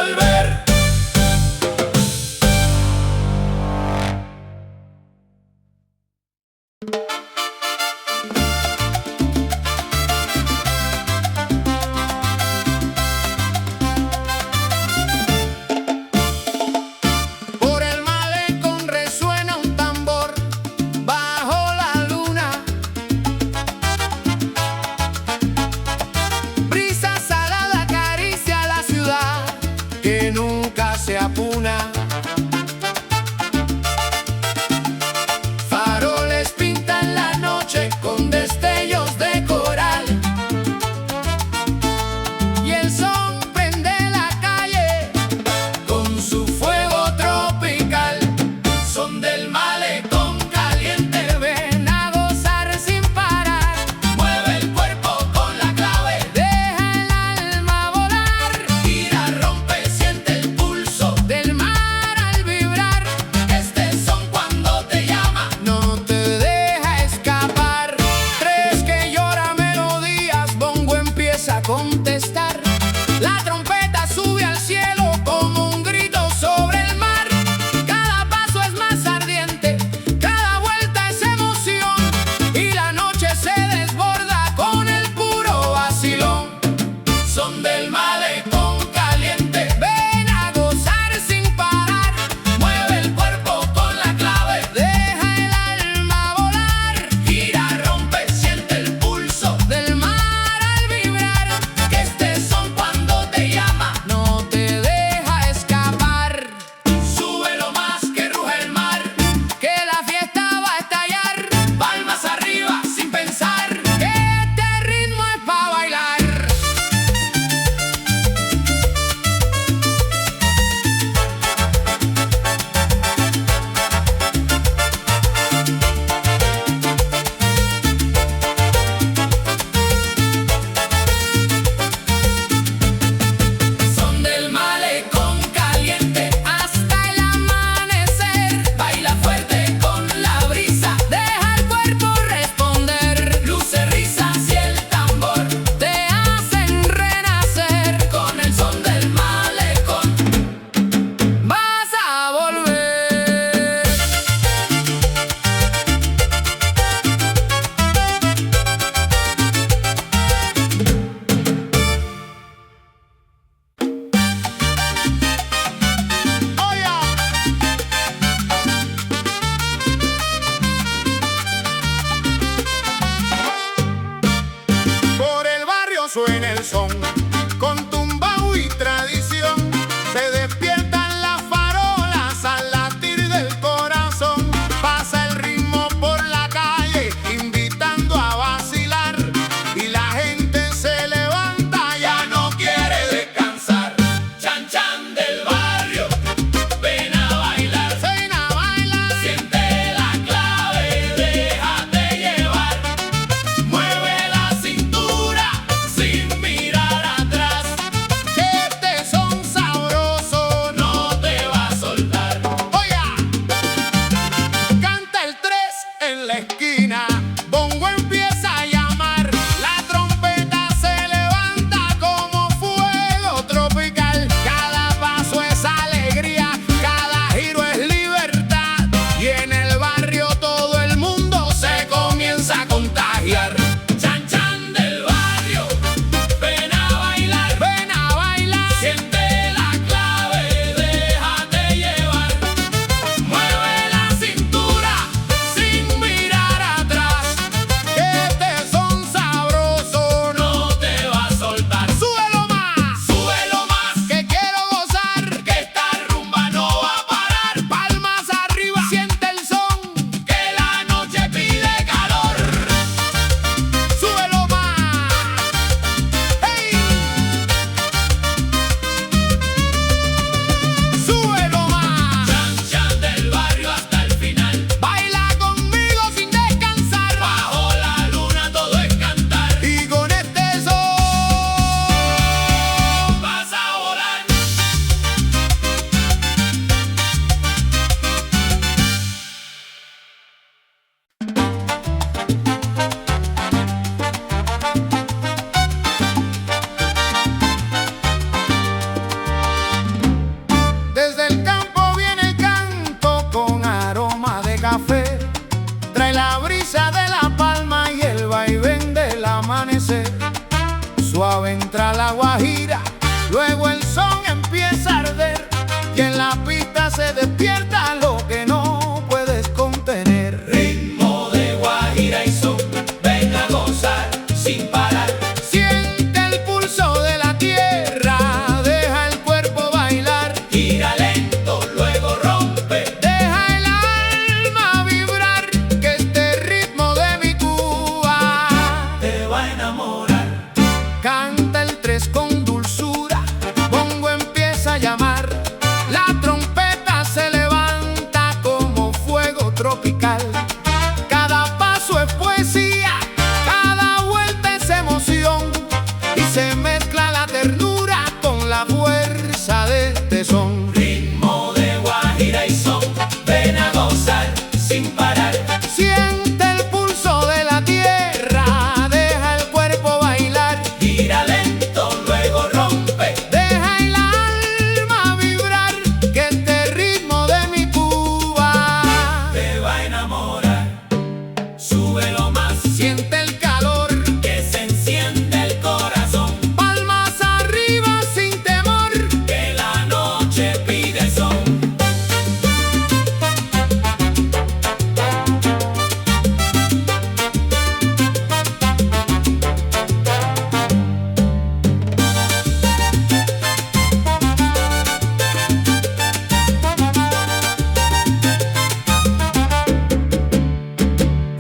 volver. Por el malecón resuena un tambor bajo la luna. Brisa salada acaricia la ciudad que nunca se apuna. Faroles pintan la noche con destellos de coral, y el son prende la calle con su fuego tropical. Son del malecón caliente, ven a gozar sin parar. Mueve el cuerpo con la clave, Deja el alma volar gira, rompe, siente el pulso. del mar. Suave entra la guajira, luego el son empieza a arder y en la pista se despierta lo que no puedes contener. Ritmo de guajira y son, ven a gozar sin parar. Siente el pulso de la tierra, deja el cuerpo bailar. Gira lento, luego rompe. Deja el alma vibrar, que este ritmo de mi Cuba Te va a enamorar. canta el tres con dulzura, bongo empieza a llamar. La trompeta se levanta como fuego tropical. Cada paso es poesía, cada vuelta es emoción, y se mezcla la ternura con la fuerza de este son. Ritmo de guajira y son, ven a gozar sin parar. Siente el pulso de la tierra, deja el cuerpo bailar. Gira lento, luego rompe. Deja el alma vibrar, que este ritmo de mi Cuba Te va a enamorar. Súbelo más, siente el calor. que se enciende el corazón. Palmas arriba sin temor. Que la noche pide son.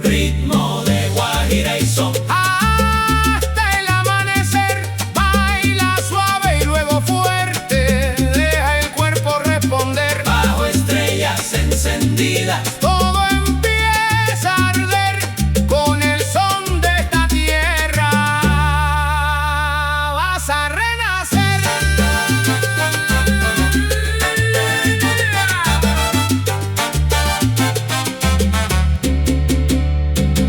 Ritmo de guajira y son. Hasta el amanecer, baila suave y luego fuerte. Deja el cuerpo responder. Bajo estrellas encendidas. Todo empieza a arder con el son de esta tierra. Vas a renacer.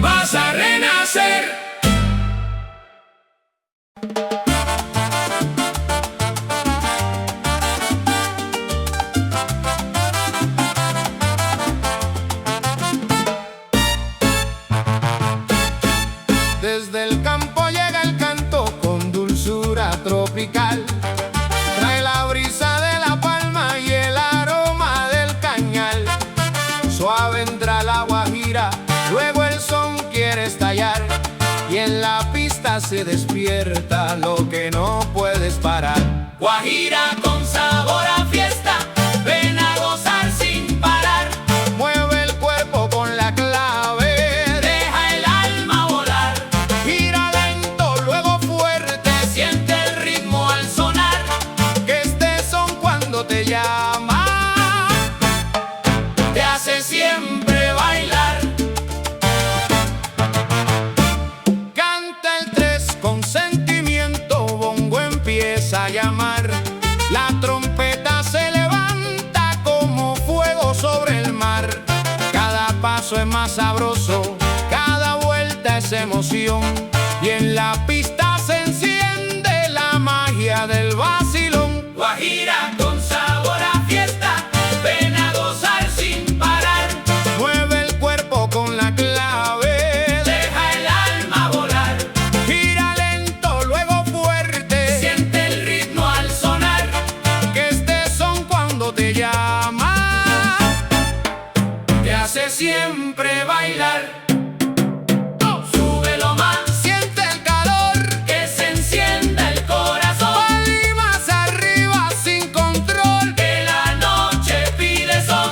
Vas a renacer. Desde el campo llega el canto con dulzura tropical. Trae la brisa de la palma y el aroma del cañal. Suave entra la guajira, luego el son quiere estallar. Y en la pista se despierta lo que no puedes parar. Guajira con sabor a fiesta. Ven a gozar sin parar. Mueve el cuerpo con la clave. Deja el alma volar. Gira lento, luego fuerte. Siente el ritmo al sonar. Que este son cuando te llama Te hace siempre bailar. canta el tres con sentimiento, bongo empieza a llamar. La trompeta se levanta como fuego sobre el mar. Cada paso es más sabroso, cada vuelta es emoción, y en la pista se enciende la magia del vacilón. Guajira con sabor a fiesta. Ven a gozar sin parar. Mueve el cuerpo con la clave. Deja el alma volar. Gira lento, luego fuerte. Siente el ritmo al sonar. Que este son cuando te llama Te hace siempre bailar. Súbelo más, siente el calor. que se encienda el corazón. Palmas arriba sin control. Que la noche pide son.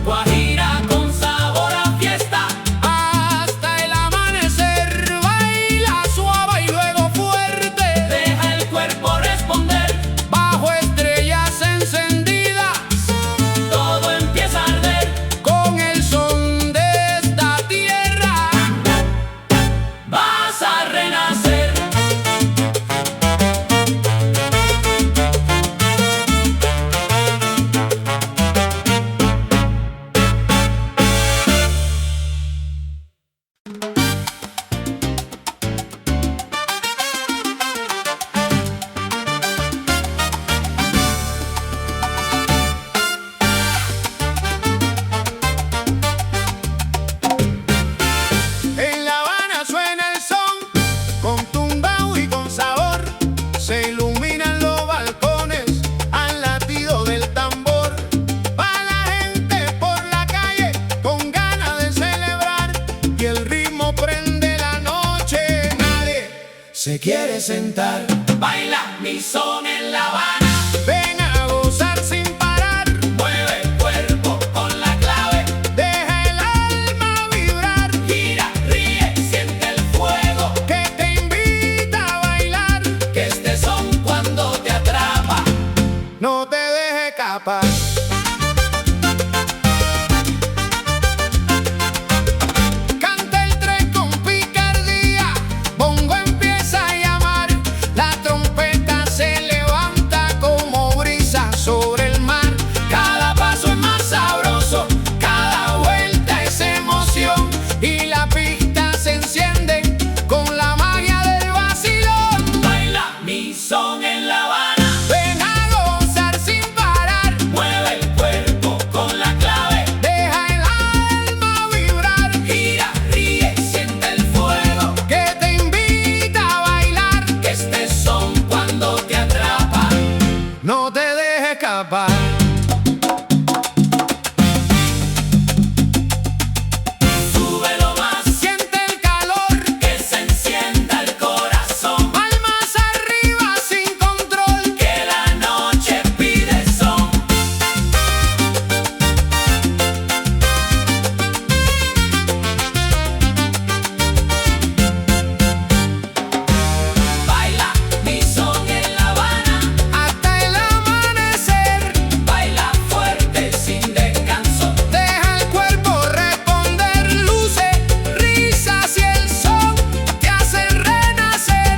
Guajira con sabor a fiesta. Hasta el amanecer, baila suave y luego fuerte. Deja el cuerpo responder. Bajo estrellas encendidas, Todo empieza a arder. con el son de esta tierra. Vas a renacer. quieres sentar, baila mi son en La Habana. ven a gozar sin parar. Mueve el cuerpo con la clave. Deja el alma vibrar, Gira, ríe, siente el fuego. que te invita a bailar. Que este son cuando te atrapa. No te deje escapar. Canta el tren con picardía, bongo empieza a llamar. La trompeta se levanta como brisa sobre el mar. Cada paso es más sabroso, Cada vuelta es emoción y la pista se enciende con la magia del vacilón. baila mi son en La Habana. Ven a gozar sin parar, Mueve el cuerpo con la clave. deja el alma vibrar, Gira, ríe, siente el fuego. que te invita a bailar. Que este son cuando te atrapa. No te dejes escapar. Súbelo más, Siente el calor, que se encienda el corazón. palmas arriba sin control. Que la noche pide son. Baila mi son en La Habana. Hasta el amanecer, Baila fuerte sin descanso. deja el cuerpo responder. Luces, risas y el sol te hacen renacer.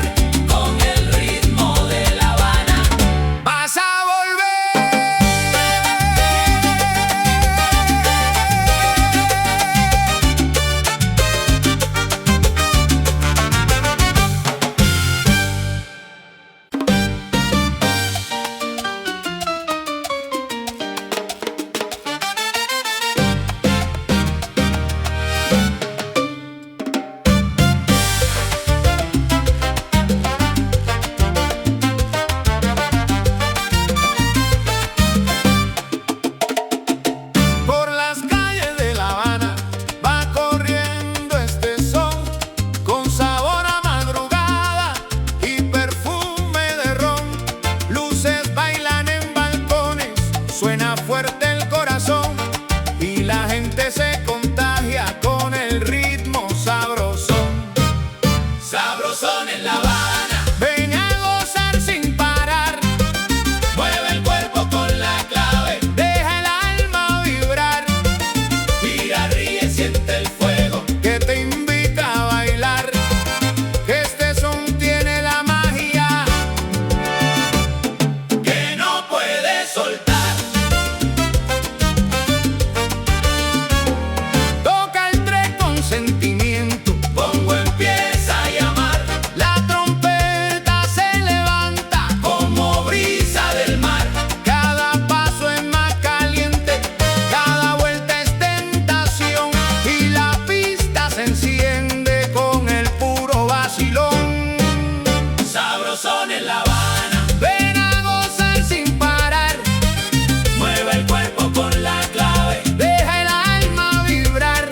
Con el ritmo de La Habana. Vas a volver. Por las calles de La Habana va corriendo este son, con sabor a madrugada y perfume de ron. Luces bailan en balcones, suena fuerte el corazón y la gente se contagia con el ritmo sabrosón. Sabrosón en La Habana. Ven a gozar sin parar, Mueve el cuerpo con la clave. deja el alma vibrar, Gira, ríe, siente el fuego. que te invita a bailar, que este son tiene la magia Que no puedes soltar. toca el tren con sentimiento, Bongo empieza a llamar. la trompeta se levanta, Como brisa del mar. cada paso es más caliente, cada vuelta es tentación y la pista se enciende con el puro vacilón. Sabrosón en La Habana. Ven a gozar sin parar, Mueve el cuerpo con la clave. deja el alma vibrar,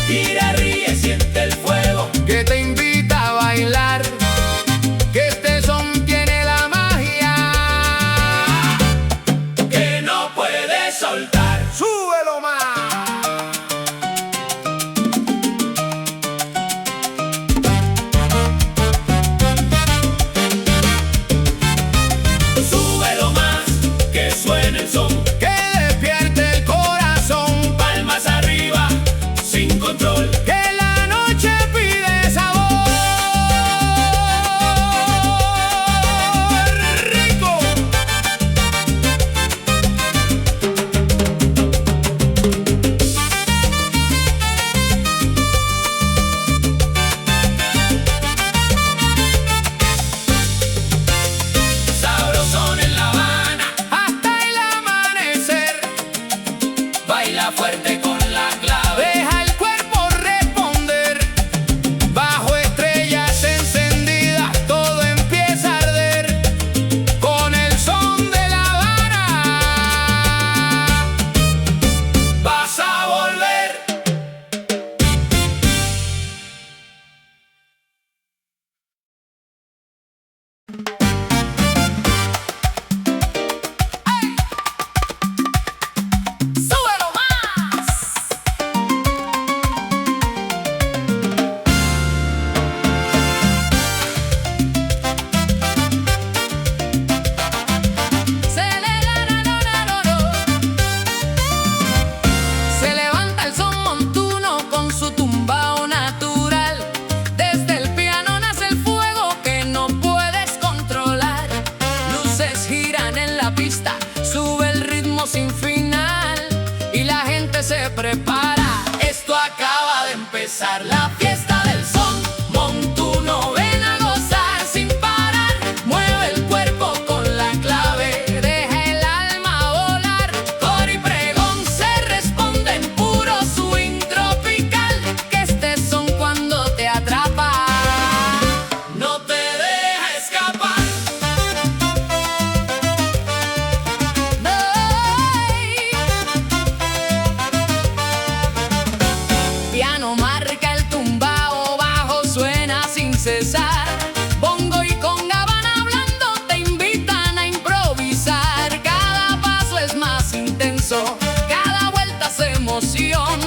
Gira, ríe, siente el fuego. que te invita a bailar, que este son tiene la magia. Que no puedes soltar. ¡Súbelo más! Súbelo más, que suene el son. Que despierte el corazón, Palmas arriba, sin control. que la noche pide sabor. Rico. Sabrosón en La Habana. Hasta el amanecer, Baila fuerte con la clave. deja el cuerpo responder. empezar la fiesta del son montuno. Ven a gozar sin parar, mueve el cuerpo con la clave, deja el alma volar. Coro y pregón se responden, puro swing tropical, que este son cuando te atrapa, no te deja escapar. Piano marca el tumbao, bajo suena sin cesar. Bongo y conga van hablando, te invitan a improvisar. Cada paso es más intenso, cada vuelta es emoción,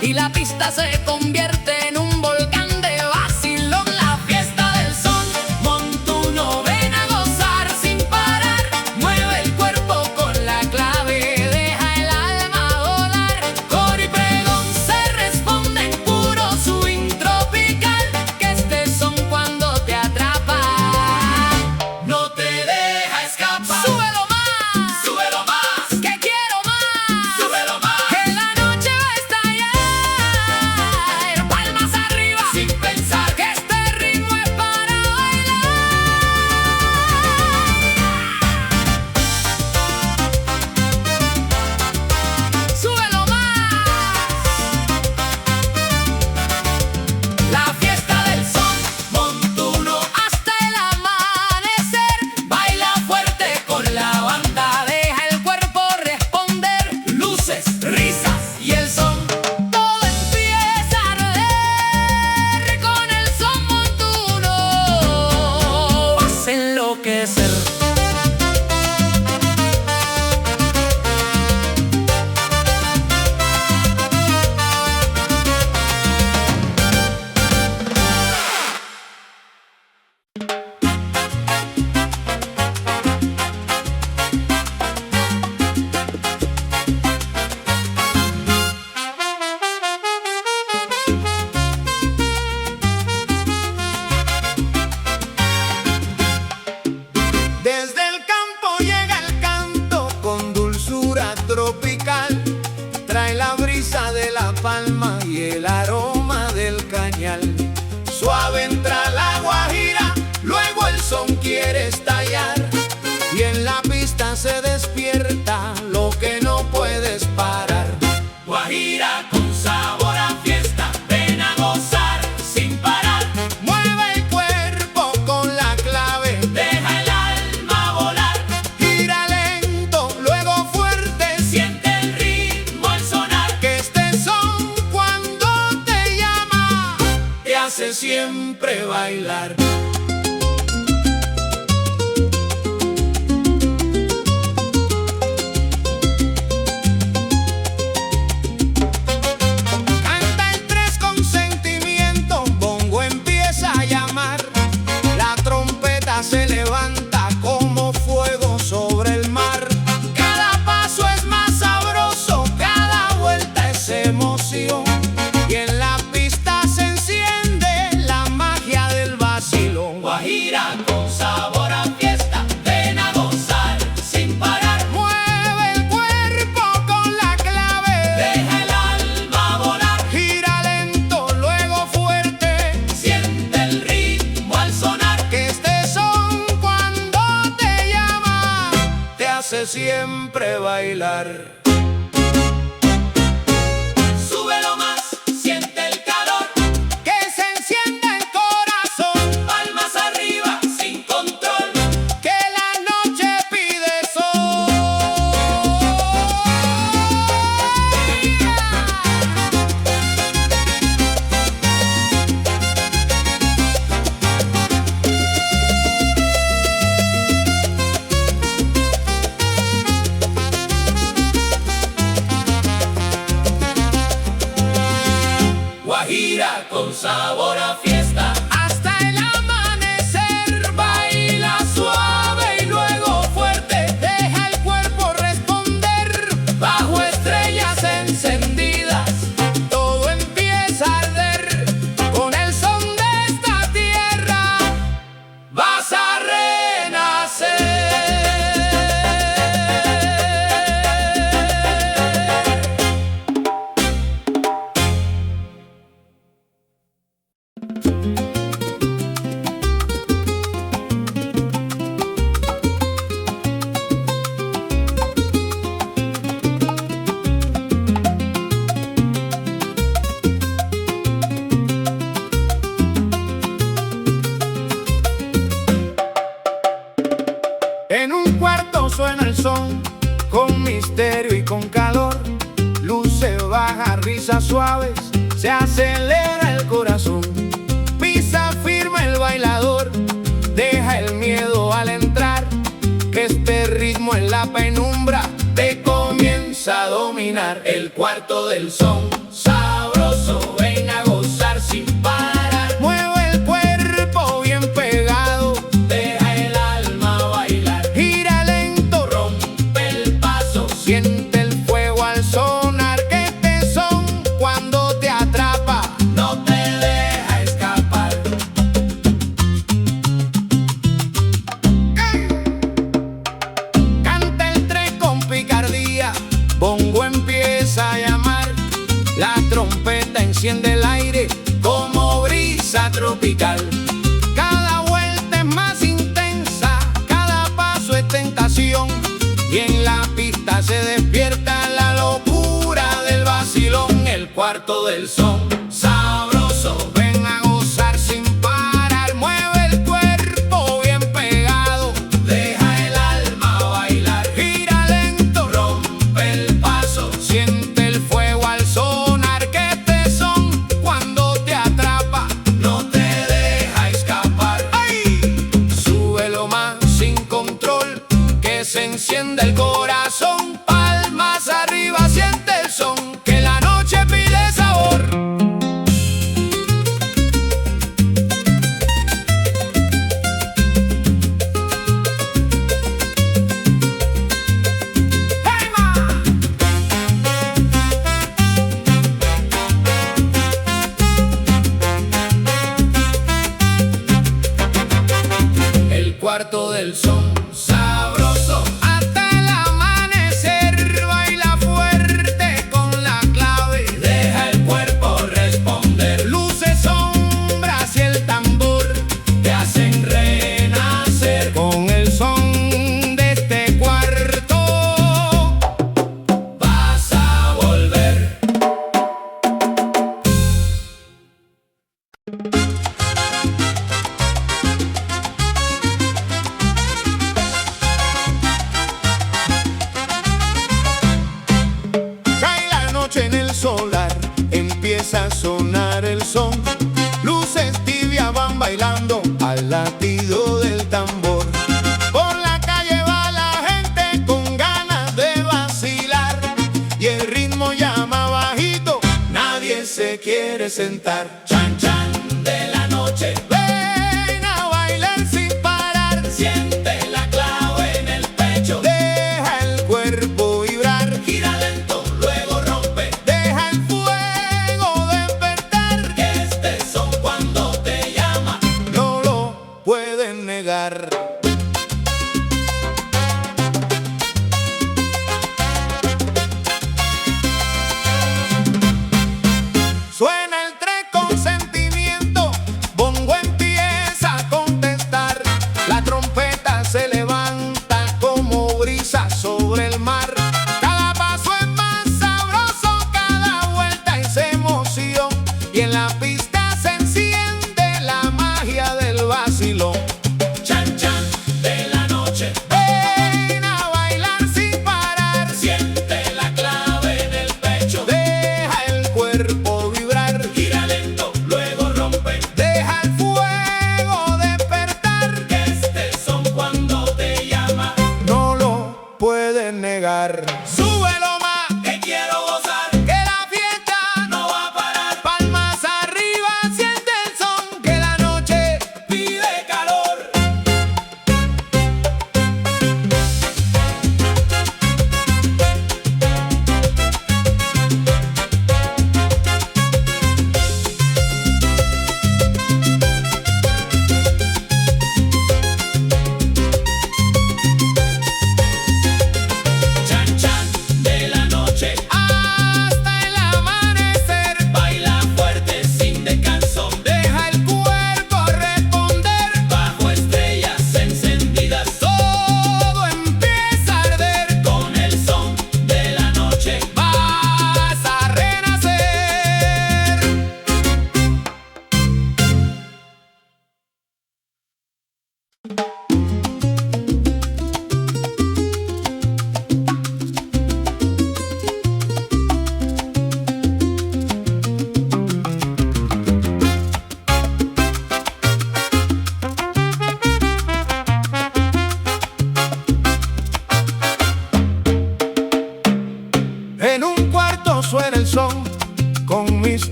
y la pista se convierte en un volcán de vacilón. La fiesta del son montuno, ven a gozar sin parar, mueve el cuerpo con la clave, deja el alma volar. Coro y pregón se responden, puro swing tropical, que este son cuando te atrapa, no te deja escapar. Súbelo más, que quiero más. Súbelo más, que la noche va a estallar. Palmas arriba, sin pensar, que este ritmo es para bailar. Súbelo más. La fiesta del son montuno hasta el amanecer. Baila fuerte con la banda, deja el cuerpo responder. Luces, risas y el son, todo empieza a arder. Con el son montuno vas a enloquecer. Desde el campo llega el canto con dulzura tropical. Trae la brisa de la palma y el aroma del cañal. Suave entra la guajira, luego el son quiere estallar, y en la pista se despierta lo que no puedes parar. Guajira con sabor a fiesta, ven a gozar sin parar. Mueve el cuerpo con la clave, Deja el alma volar, gira lento, luego fuerte, siente el ritmo al sonar, que este son cuando te llama, te hace siempre bailar. canta el tres con sentimiento. Bongo empieza a llamar, la trompeta se levanta como fuego sobre el mar. Cada paso es más sabroso, cada vuelta es emoción, y en la pista se enciende la magia del vacilón. Guajira con sabor a fiesta, ven a gozar sin parar. Mueve el cuerpo con la clave, Deja el alma volar, gira lento, luego fuerte, siente el ritmo al sonar, que este son cuando te llama, te hace siempre bailar. súbelo más, siente el calor, Que se encienda el corazón, palmas arriba sin control. que la noche pide sol. Guajira con sabor a fiesta, Hasta el amanecer, baila suave y luego fuerte, deja el cuerpo responder. Bajo estrellas encendidas, todo empieza a arder. Con el son de esta tierra vas a renacer. pisas suaves, se acelera el corazón. Pisa firme el bailador, deja el miedo al entrar, que este ritmo en la penumbra te comienza a dominar. El cuarto del son, sabroso, ven a gozar sin parar. Mueve el cuerpo bien pegado, deja el alma bailar. Gira lento, rompe el paso, siente el fuego al sonar, que este son cuando te atrapa no te deja escapar. Canta el tren con picardía, bongo empieza a llamar, la trompeta enciende el aire como brisa tropical. Cada vuelta es más intensa, cada paso es tentación, y en la pista se despierta la locura del vacilón. El cuarto del son, sabroso, ven a gozar sin parar. Mueve el cuerpo bien pegado, deja el alma bailar. Gira lento, rompe el paso, siente el fuego al sonar, que este son cuando te atrapa no te deja escapar. ¡Ay! Súbelo más sin control, que se encienda el corazón. Palmas arriba, siente el son, que la noche pide sabor. ¡Hey, ma! El cuarto del son, sabroso, hasta el amanecer. Baila fuerte con la clave, deja el cuerpo responder. Luces, sombras y el tambor te hacen renacer. Con el son de este cuarto vas a volver. Cae la noche en el solar, empieza a sonar el son. Luces tibias van bailando al latido del tambor. Por la calle va la gente con ganas de vacilar, y el ritmo llama bajito, nadie se quiere sentar. Chan chan de la noche, ven a bailar sin parar. Siente la clave en el pecho, deja el cuerpo vibrar. Gira lento, luego rompe, deja el fuego despertar, que este son cuando te llama no lo pueden negar. Suena el tren con sentimiento, bongo en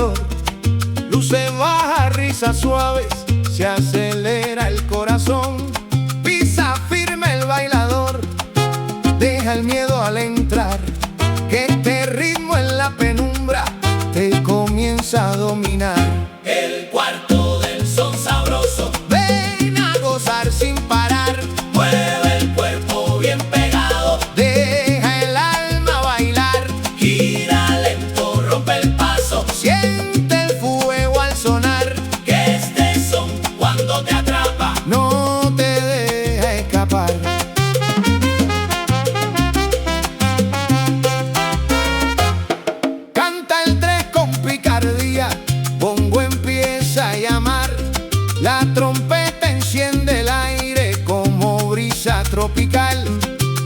calor. Luces bajas, risas suaves, se acelera el corazón. Pisa firme el bailador, deja el miedo al entrar, que este ritmo en la penumbra te comienza a dominar. El cuarto del son sabroso, Ven a gozar sin parar, mueve el cuerpo bien pegado, deja el alma bailar, gira lento, rompe el paso, siente el fuego al sonar, que este son cuando te atrapa, no te deja escapar. Canta el tres con picardía, bongo empieza a llamar, la trompeta enciende el aire como brisa tropical.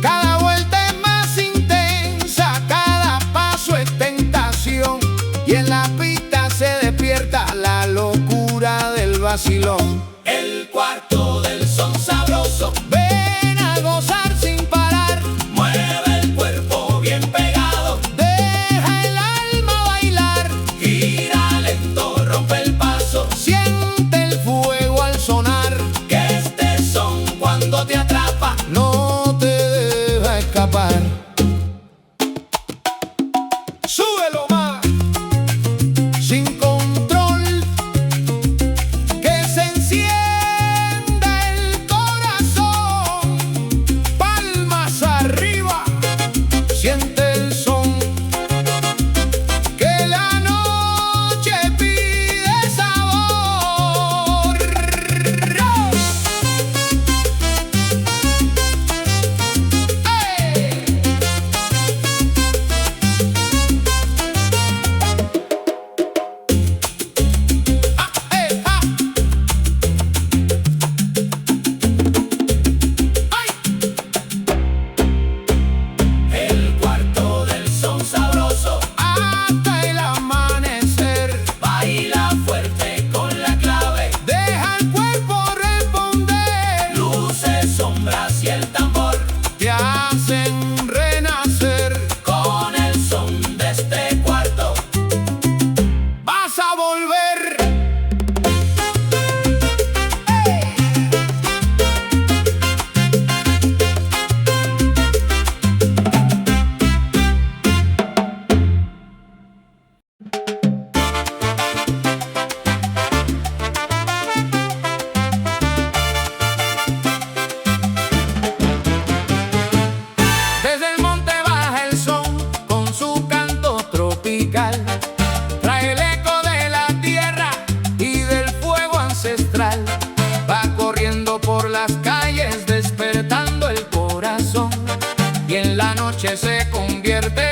Cada vuelta es más intensa, cada paso es tentación, y en la pista se despierta la locura del vacilón. el cuarto del son sabroso, Ven a gozar sin parar, mueve el cuerpo bien pegado, deja el alma bailar, gira lento, rompe el paso, siente el fuego al sonar, que este son cuando te atrapa, no te deja escapar. Súbelo más, sin control, que se encienda el corazón. Palmas arriba, siente el son, que la noche pide sabor. ¡Ey! el cuarto del son sabroso, Hasta el amanecer, baila fuerte con la clave, deja el cuerpo responder, luces, sombras y el tambor, te hacen renacer. con el son de este cuarto, Vas a volver. Desde el monte baja el son con su canto tropical. Trae el eco de la tierra y del fuego ancestral. Va corriendo por las calles despertando el corazón. Y en la noche se convierte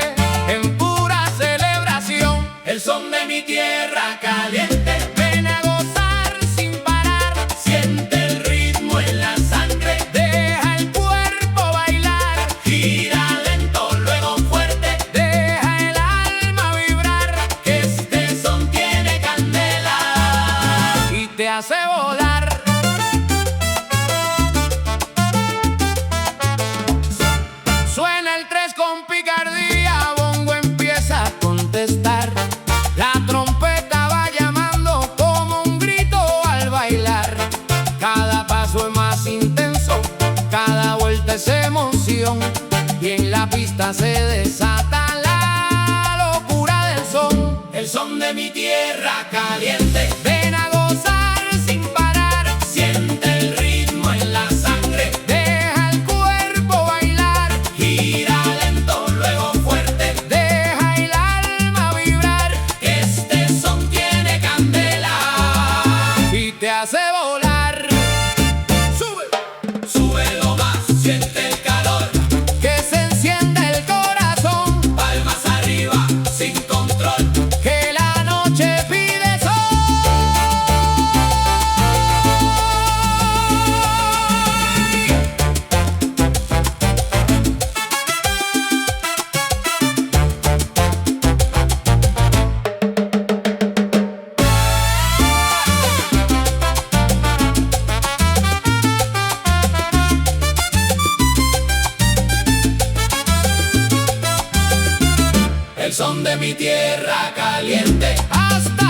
en pura celebración. el son de mi tierra caliente, Ven a gozar sin parar, siente el ritmo en la sangre, deja el cuerpo bailar, gira lento, luego fuerte, deja el alma vibrar que este son tiene candela, y te hace volar. Suena el tres con picardía, bongo empieza a contestar, la trompeta va llamando como un grito al bailar. Cada paso es más intenso, cada vuelta es emoción, y en la pista se desata la locura del son. el son de mi tierra caliente, Ven a gozar sin parar, siente el ritmo en la sangre, deja el cuerpo bailar, gira lento, luego fuerte, deja el alma vibrar que este son tiene candela, y te hace volar. Sube, súbelo más, siente el calor, que se encienda el corazón, palmas arriba, sin control, que la noche pide sol. el son de mi tierra caliente, Hasta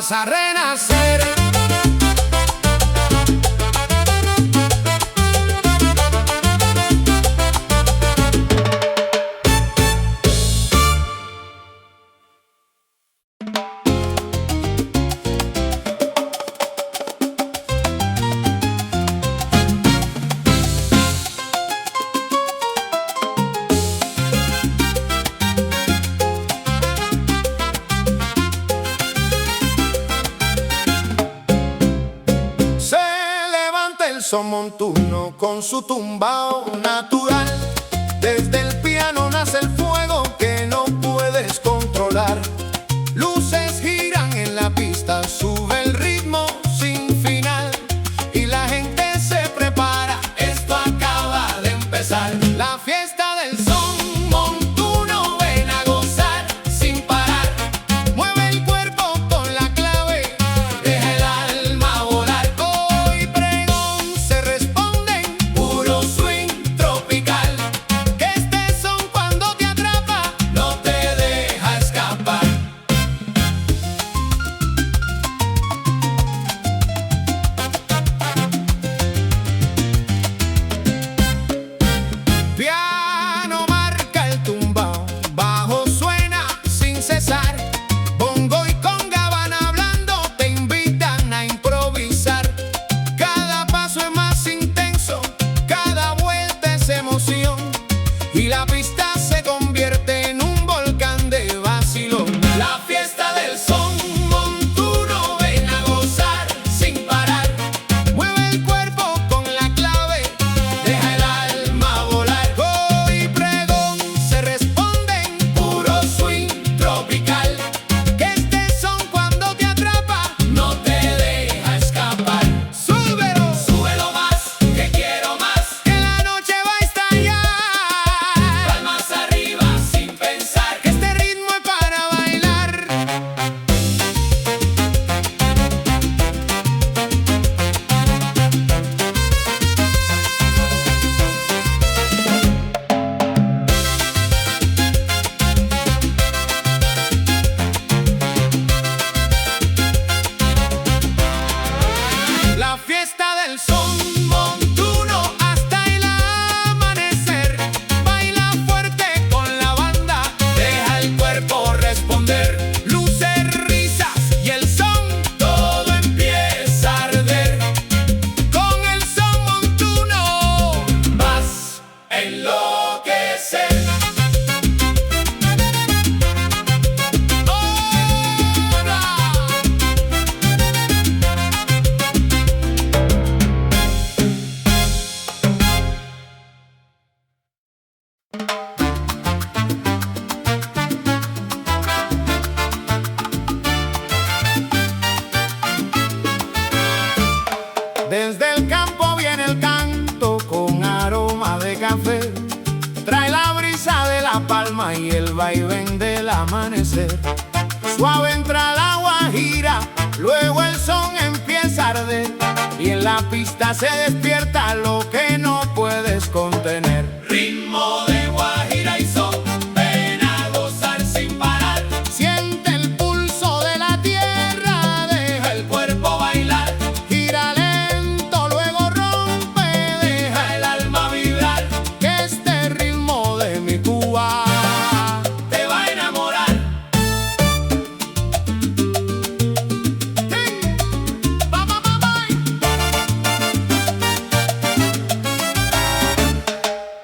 vas a renacer. Son montuno con su tumbao natural. Desde el piano nace el fuego que no puedes controlar. Luces giran en la pista, sube el ritmo sin final y la gente se prepara, esto acaba de empezar. La fiesta del son montuno, ven a gozar sin parar. Mueve el cuerpo con la clave, deja el alma volar. Hoy pregón se responden, puro swing tropical. Que este son cuando te atrapa, no te deja escapar. Piano marca el tumbao, bajo suena sin cesar. Bongo y conga van hablando, te invitan a improvisar. Cada paso es más intenso, cada vuelta es emoción y la pista se convierte en un volcán de vacilón. La fiesta del son montuno, ven a gozar sin parar. Mueve el cuerpo con la clave, deja el alma volar. Hoy pregón se responden, puro swing tropical. Que este son cuando te atrapa, no te deja escapar. Súbelo, súbelo más, que quiero más, que la noche va a estallar. Palmas arriba sin pensar, que este ritmo es para bailar. La fiesta del son montuno hasta el amanecer. Baila fuerte con la banda, deja el cuerpo responder. Luces, risas y el son, todo empieza a arder. Con el son montuno vas a enloquecer. ¡Hola! Desde el campo viene el canto con aroma de café. Trae la brisa de la palma y el vaivén del amanecer. Suave entra la guajira, luego el son empieza a arder y en la pista se despierta lo que no puedes contener. Ritmo de guajira y son, ven a gozar sin parar. Siente el pulso de la tierra, deja el Cuerpo bailar, gira lento, luego rompe, deja el alma vibrar, que este ritmo de mi Cuba te va a enamorar.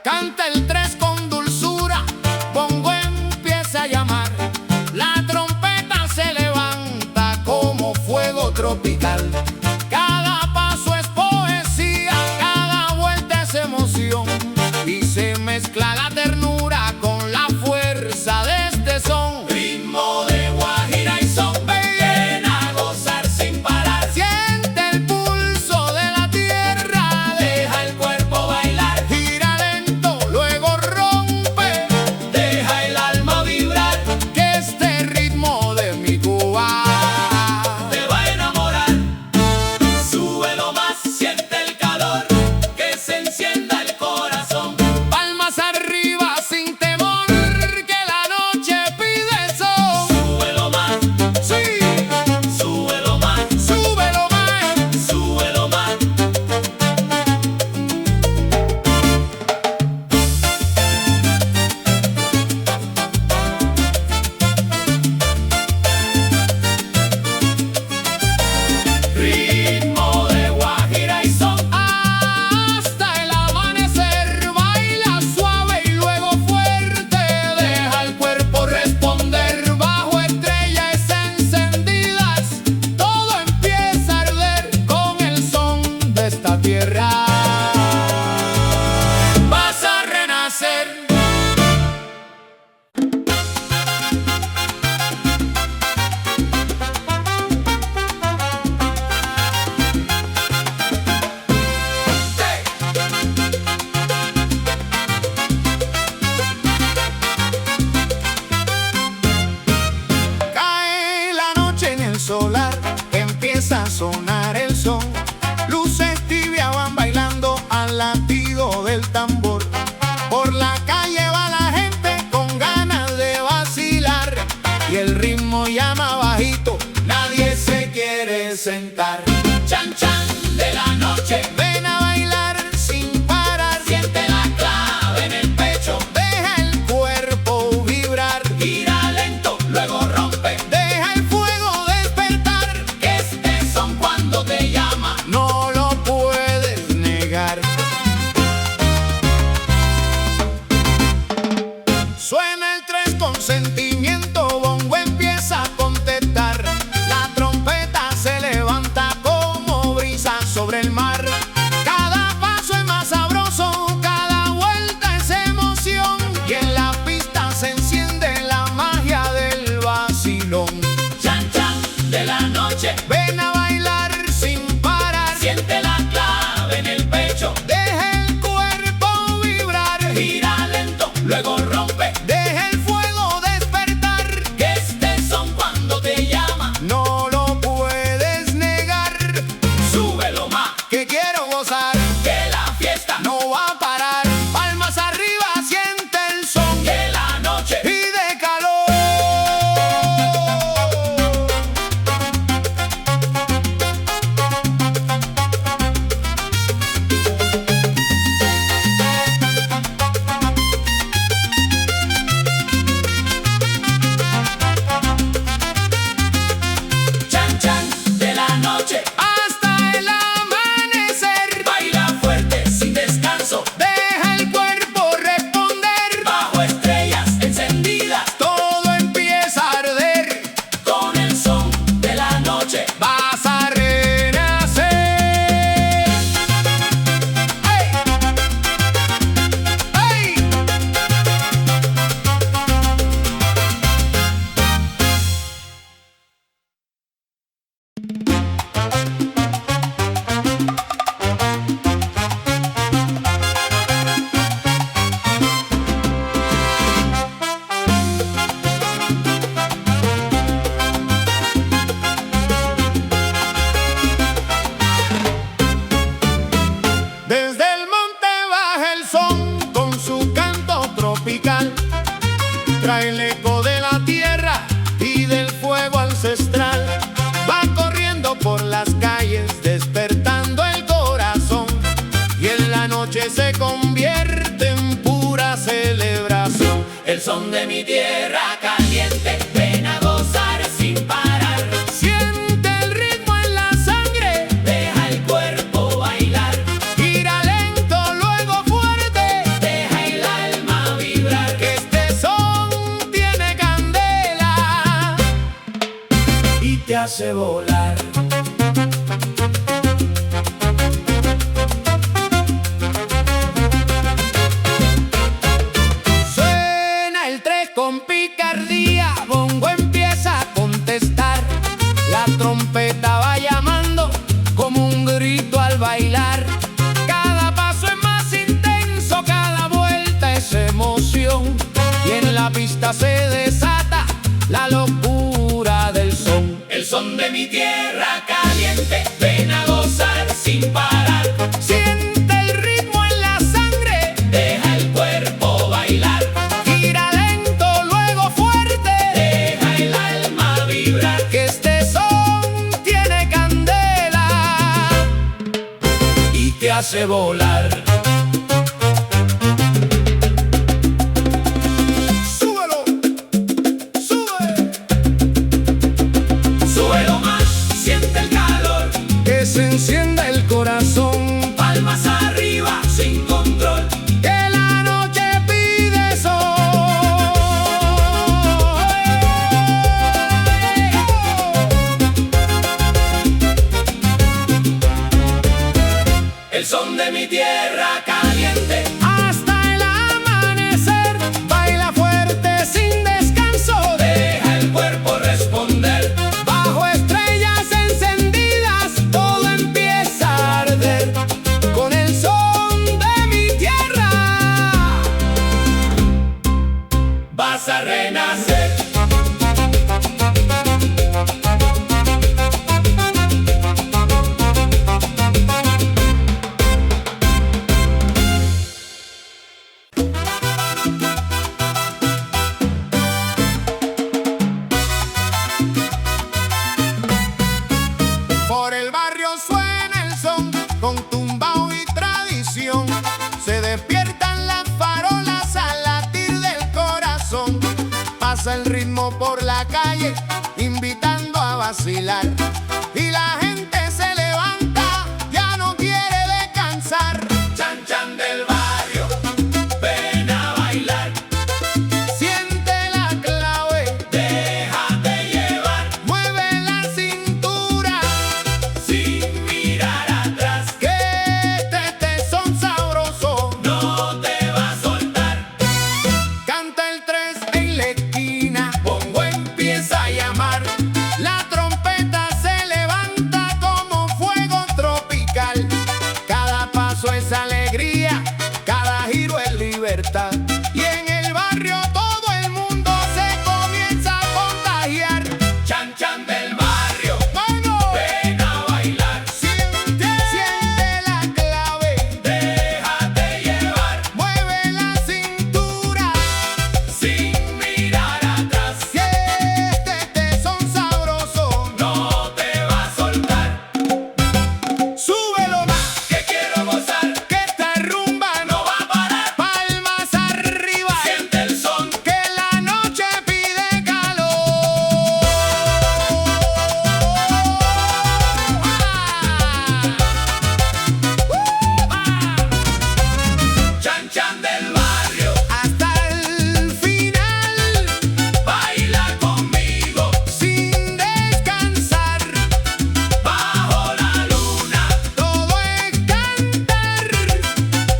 canta el tres con dulzura, bongo empieza a llamar. La trompeta se levanta como fuego tropical. Cada paso es poesía, cada vuelta es emoción y se mezcla la ternura con la fuerza de este son. Ritmo de guajira y son, ven a gozar sin parar. Siente el pulso de la tierra, Deja el cuerpo bailar, gira lento, luego rompe, deja el alma vibrar, que este ritmo de mi Cuba te va a enamorar. solar, empieza a sonar el son. Luces tibias van bailando al latido del tambor. Por la calle va la gente con ganas de vacilar, y el ritmo llama bajito, nadie se quiere sentar. Chan chan de la noche, Ven a bailar sin parar, siente la clave en el pecho, deja el cuerpo vibrar, gira lento, luego rompe, deja el fuego despertar, que este son cuando te llama. no lo puedes negar. Suena el 3 con sentimiento, bongo empieza a contestar. La trompeta se levanta como brisa sobre el mar. Cada paso es más sabroso, cada vuelta es emoción, y en la pista se enciende la magia del vacilón. Chan chan de la noche, Ven a bailar sin parar, siente la clave en el pecho, deja el cuerpo vibrar, gira lento, luego rompe, deja el fuego despertar, que este son cuando te llama. no lo puedes negar, Súbelo más, que quiero gozar, que la fiesta, no va a parar. Palmas arriba, siente el son que la noche. y de calor. Chan chan de la noche, Hasta el amanecer, baila fuerte sin descanso, deja el cuerpo responder, bajo estrellas encendidas, todo empieza a arder, con el son de la noche. vas a renacer. ¡Ay! ¡Ay! Desde el monte baja el son con su canto tropical. Trae el eco de la tierra y del fuego ancestral. Va corriendo por las calles despertando el corazón, y en la noche se convierte en pura celebración. El son de mi tierra caliente, ven a gozar sin parar, Siente el ritmo en la sangre, deja el cuerpo bailar, gira lento, luego fuerte, deja el alma vibrar, que este son tiene candela y te hace volar. Suena el 3 con picardía, bongo empieza a contestar. La trompeta va llamando como un grito al bailar. Cada paso es más intenso, cada vuelta es emoción, y en la pista se desata la locura del son. El son de mi tierra caliente, ven a gozar sin parar, Siente el ritmo en la sangre, deja el cuerpo bailar, gira lento, luego fuerte, deja el alma vibrar, que este son tiene candela y te hace volar. Súbelo, sube, Súbelo más, siente el calor, que se encienda el corazón, palmas arriba sin control, que la noche pide sol. el son de mi tierra caliente, Hasta el amanecer, baila fuerte sin descanso, deja el cuerpo responder, bajo estrellas encendidas, todo empieza a arder, con el son de mi tierra vas a renacer. pasa el ritmo por la calle, invitando a vacilar. Y la gente se levanta, ya no quiere descansar. Chan chan del barrio, ven a bailar. Siente la clave, Déjate llevar, mueve la cintura, sin mirar atrás. que este son sabroso. No te va a soltar. Canta el 3 en la esquina, bongo empieza a llamar. La trompeta se levanta como fuego tropical. Cada paso es alegría, cada giro es libertad. Y en el barrio todo el mundo se comienza a contagiar. Chan chan del barrio, ¡Vamos! ven a bailar. Siente la clave, Déjate llevar, mueve la cintura, sin mirar atrás. que este son sabroso. No te va a soltar. Súbelo más, Que quiero gozar, que esta rumba no no va a parar. palmas arriba, Siente el son, que la noche pide calor. chan chan del barrio. Hasta el final, Baila conmigo, sin descansar, bajo la luna. todo es cantar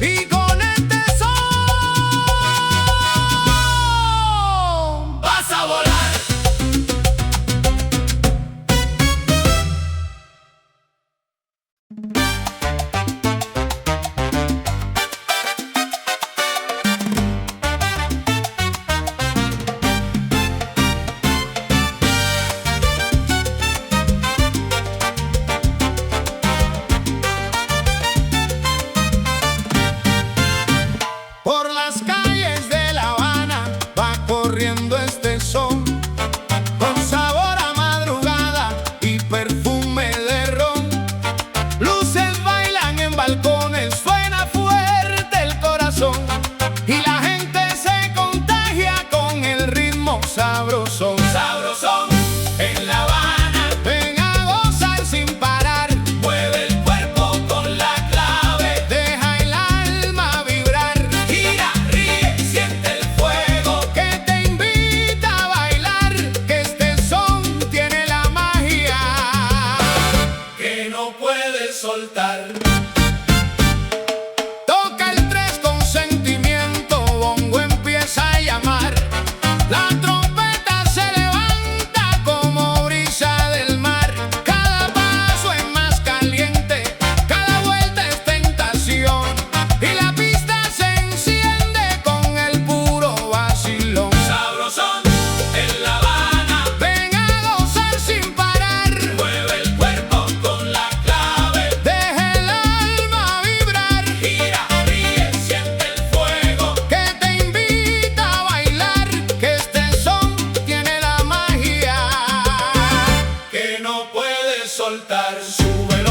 y con este son Vas a volar. por las calles de La Habana va corriendo este son, con sabor a madrugada y perfume de ron. Luces bailan en balcones, suena fuerte el corazón y la gente se contagia con el ritmo sabrosón. Sabrosón en La Habana. Ven a gozar sin parar, Mueve el cuerpo con la clave. deja el alma vibrar, Gira, ríe, siente el fuego. que te invita a bailar, que este son tiene la magia. Que no puedes soltar. Toca el 3 con sentimiento, bongo empieza a llamar. La trompeta se levanta como brisa del mar. Cada paso es más caliente, cada vuelta es tentación. Y la pista se enciende con el puro vacilón. Sabrosón en La Habana. Ven a gozar sin parar, Mueve el cuerpo con la clave. deja el alma vibrar, Gira, ríe, siente el fuego. que te invita a bailar, que este son tiene la magia. Que no puedes soltar. Súbelo